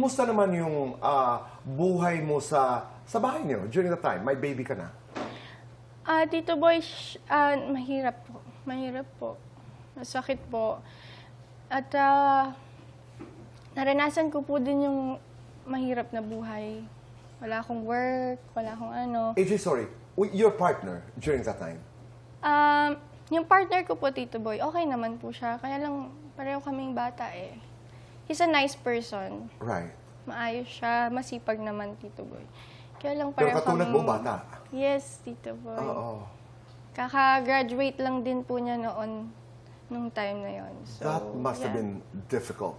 Kumusta naman yung buhay mo sa bahay niyo during the time? May baby ka na? Tito Boy, mahirap po. Mahirap po. Masakit po. At naranasan ko po din yung mahirap na buhay. Wala akong work, wala akong ano. AJ, sorry. Your partner during that time? Yung partner ko po, Tito Boy, okay naman po siya. Kaya lang, pareho kaming bata eh. He's a nice person. Right. Maayos siya, masipag naman, Tito Boy. Kaya lang Pero pareho katulad mo, bata? Yes, Tito Boy. Oo. Kaka-graduate lang din po niya noon, nung time na yon. So, That must have yeah. been difficult.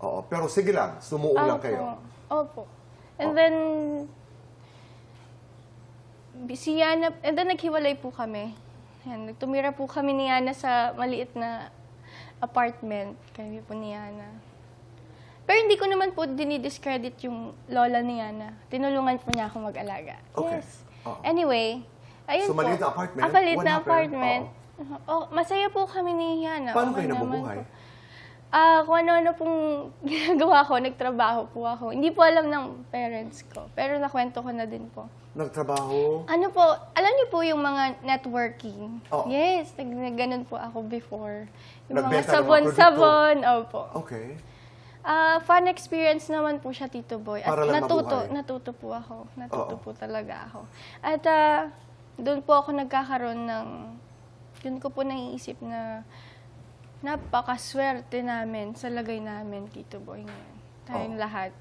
Oo. Pero sige lang, sumuo lang kayo. Opo. And then, si Yana, and then naghiwalay po kami. Yan, tumira po kami ni Yana sa maliit na apartment. Kami po ni Yana. Pero hindi ko naman po dinidiscredit yung lola ni Yana. Tinulungan po niya ako mag-alaga. Okay. Yes. Oo. Anyway, ayun So, po. maliit na apartment? Maliit What na happened? apartment. Oh, masaya po kami ni Yana. Paano Okay kayo naman nabubuhay? po. Kung ano-ano pong ginagawa ko, nagtrabaho po ako. Hindi po alam ng parents ko, pero nakwento ko na din po. Nagtrabaho? Ano po, alam niyo po yung mga networking? Oo. Yes, ganun po ako before. Yung mga Nagbenta ng mga sabon-sabon, opo. Okay. Fun experience naman po siya, Tito Boy. At Para lang mabuhay. natuto po ako. Natuto Oo. po talaga ako. At doon po ako nagkakaroon ng, doon ko po naiisip na napakaswerte namin sa lagay namin, Tito Boy, ngayon. Tayong lahat.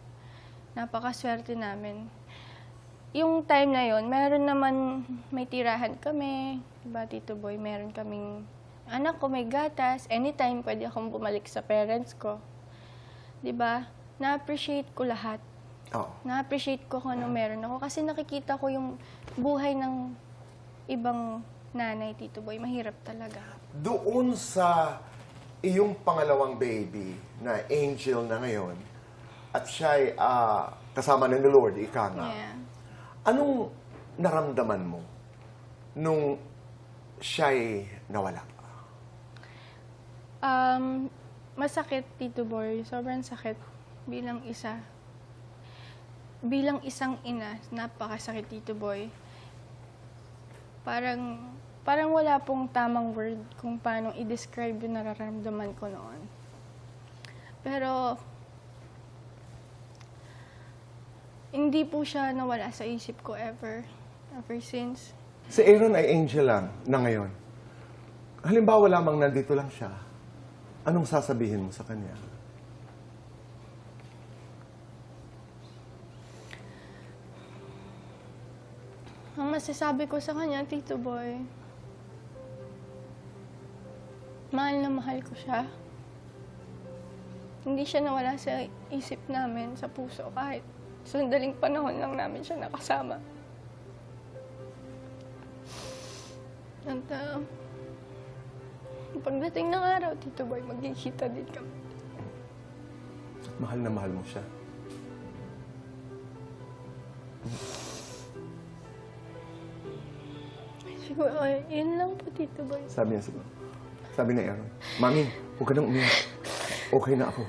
Napakaswerte namin. Yung time na yon, meron naman, may tirahan kami, diba, Tito Boy, meron kaming anak ko, may gatas, anytime pwede akong bumalik sa parents ko. Diba? Na-appreciate ko lahat. Oo. Na-appreciate ko kung ano meron ako kasi nakikita ko yung buhay ng ibang nanay, Tito Boy. Mahirap talaga. Doon sa iyong pangalawang baby na Angel na ngayon, at siya'y kasama ni Lord, ika nga. Yeah. Anong naramdaman mo nung siya'y nawala? Masakit, Tito Boy. Sobrang sakit bilang isa. Bilang isang ina, napakasakit, Tito Boy. Parang wala pong tamang word kung paano i-describe yung nararamdaman ko noon. Pero, hindi po siya nawala sa isip ko ever since. Si Aaron ay angel lang na ngayon. Halimbawa lamang nandito lang siya, anong sasabihin mo sa kanya? Ang masasabi ko sa kanya, Tito Boy, mahal na mahal ko siya. Hindi siya nawala sa isip namin, sa puso, kahit sandaling panahon lang namin siya nakasama. At pagdating ng araw, Tito Boy, magkikita din kami. Mahal na mahal mo siya. Siguro, yun lang po, Tito Boy. Sabi niya siguro. Sabi ni Aaron, Mami, huwag ka nang umiyak. Okay na ako.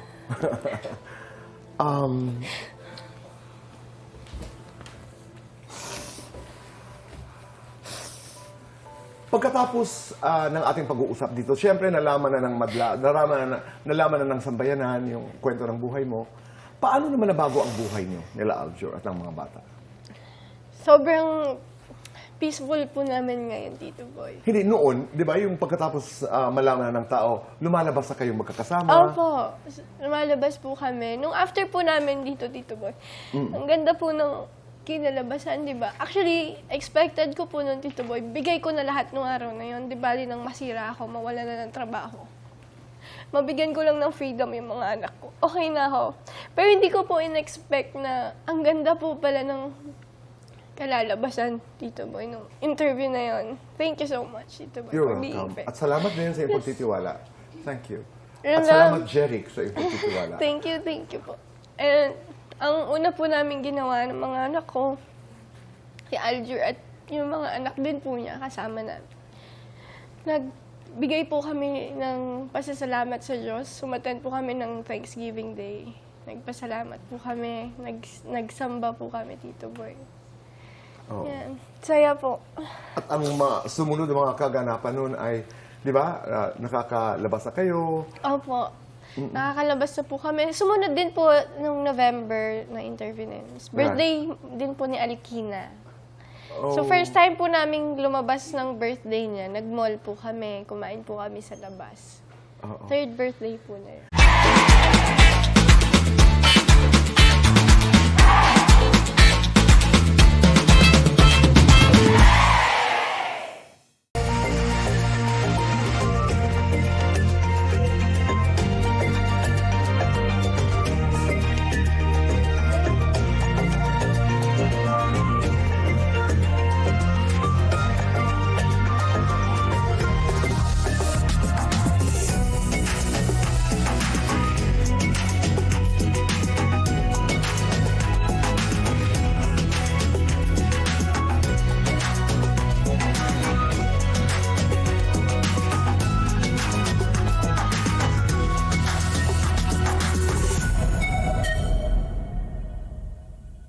Pagkatapos ng ating pag-uusap dito, siyempre nalaman na ng madla, nalaman na ng sambayanan yung kwento ng buhay mo. Paano naman nabago ang buhay niyo nila Aljur at ng mga bata? Sobrang peaceful po namin ngayon, Tito Boy. Hindi, noon, di ba, yung pagkatapos malaman na ng tao, lumalabas na kayong magkakasama? Opo. Lumalabas po kami. Nung after po namin dito, Tito Boy, ang ganda po ng kinalabasan, di ba? Actually, expected ko po nun, Tito Boy, bigay ko na lahat nung araw na yun. Di ba, nang masira ako, mawala na ng trabaho. Mabigyan ko lang ng freedom yung mga anak ko. Okay na ako. Pero hindi ko po in-expect na ang ganda po pala ng kalalabasan, Tito Boy, nung interview na yon. Thank you so much, Tito Boy, You're for being welcome. fair. At salamat din sa iyong pagtitiwala. Thank you. Yun At lang. salamat, Jeric, sa iyong pagtitiwala. Thank you po. And ang una po namin ginawa ng mga anak ko, si Aljur at yung mga anak din po niya kasama namin. Nagbigay po kami ng pasasalamat sa Diyos. Sumaten po kami ng Thanksgiving Day. Nagpasalamat po kami. Nagsamba po kami, Tito Boy. Oo. Yan. Saya po. At ang sumunod ng mga kaganapan nun ay, di ba, nakakalabas na kayo. Opo. Nakakalabas na po kami. Sumunod din po nung November na interview na yun. Birthday din po ni Alikina. So Oh. first time po naming lumabas ng birthday niya, nag-mall po kami, kumain po kami sa labas. Oo. Third birthday po na yun.